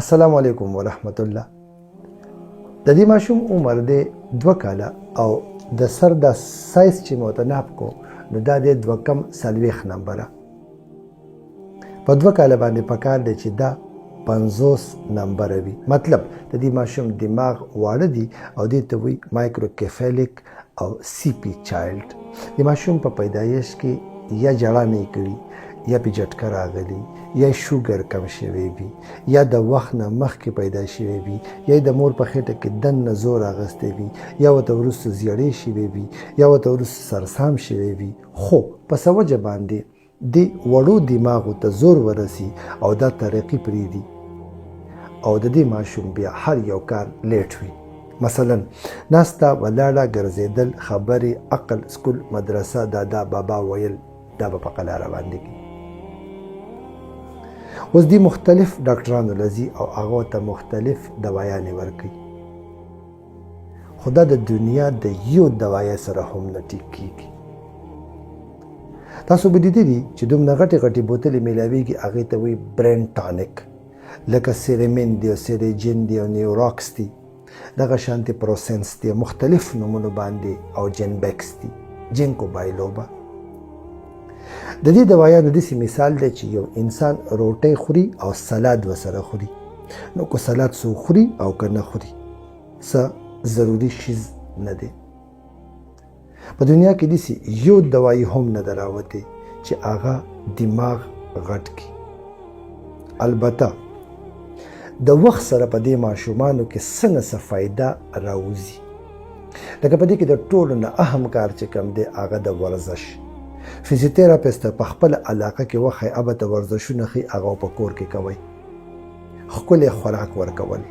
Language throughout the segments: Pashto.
السلام علیکم ورحمت الله. د دې ماشوم عمر دی 2 کاله او د سر د سایز چې متناب کو نو دا د 2.40 نمبره په 2 کاله باندې پکار دی چې دا 50 نمبر وي. مطلب د دې ماشوم دماغ واړه دي او دې ته وایي مایکروکیفالیک او سی پی چایلډ. د ماشوم په پیدایش کې یا جړه نه کړي یا په جټکه راغلی یا شوګر کم شوی وي یا د وخت نه مخکې پیدا شوی وي یا د مور په خېټه کې دننه زور اغستی وي یا ورته وروسته زیړې شوی وي یا ورته وروسته سرسام شوی وي، خو په څه وجه باندې د وړو دماغو ته زور ورسي او دا ترقي پرېږدي او د دې ماشوم بیا هر یو کار لیټ وي. مثلا ناسته ولاړه ګرځېدل خبرې عقل سکول مدرسه دادا بابا ویل دا به په قلاره باندې کې. اوس دی مختلف ډاکټرانو لذي او هغه ته مختلف دوايانې ورکوي، خو دا د دنیا د یو دوايا سره هم نه ټیک کېږي. تاسو به لیدلي چې دومره غټې غټې بوتلې میلاویږي هغې ته وایي برین ټانک، لکه سیرمین دی او سیریجین دی او نیوراکس دی، دغه شانتې پروسنس دی، مختلف نومونو باندې او جنبکس دی، جنکو بایلوبا. د دې دوايانو داسې مثال دی چې یو انسان روټۍ خوري او سلاد ورسره خوري، نو که سلاد څوک خوري او که نه خوري څه ضروري شیز نه دی. په دنیا کې داسې یو دوایي هم نه ده راوتې چې هغه دماغ غټ کړي. البته د وخت سره په دې ماشومانو کې څه نه څه فایده راوځي، لکه په دې کې د ټولو نه اهم کار چې کوم دی هغه د ورزش. فزیوتراپیسټ په خپل علاقه کې وخی ابه د ورزشونه خي هغه په کور کې کوي، ښکلی خوراک ورکول،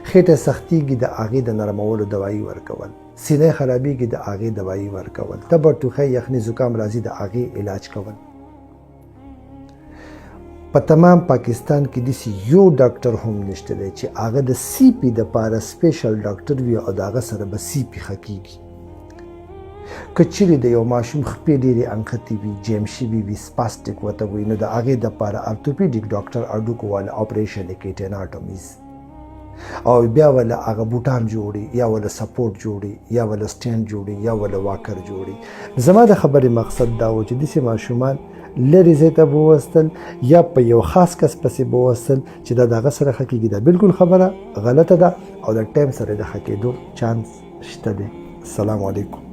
خېټه سختیږي د هغې د نرمولو دوایي ورکول، سینه خرابیږي د هغې دوایي ورکول، تبه ټوخی یخني زکام راځي د هغې علاج کول. په تمام پاکستان کې داسې یو ډاکټر هم نشته دی چې هغه د سی پي دپاره سپیشل ډاکټر وي او د هغه سره به سی پي ښه کېږي. که چیرې د یو ماشوم خپې ډېرې انښتې وي، جیم شوي وي، سپاسټیک ورته وایي، نو د هغې دپاره ارتوپیډیک ډاکټر هډوکو والا اپریشن یې کوي، ټیناټومیز، او بیا وله هغه بوټان جوړي یا وله سپورټ جوړي یا وله سټینډ جوړي یا وله واکر جوړي. زما د خبرې مقصد دا و چې داسې ماشومان لرې ځای ته به ووستل یا په یو خاص کس پسې به ووستل چې دا د هغه سره ښه کېږي. دا بلکل خبره غلطه ده او د ټایم سره د ښه کېدو چانس شته دی. السلام علیکم.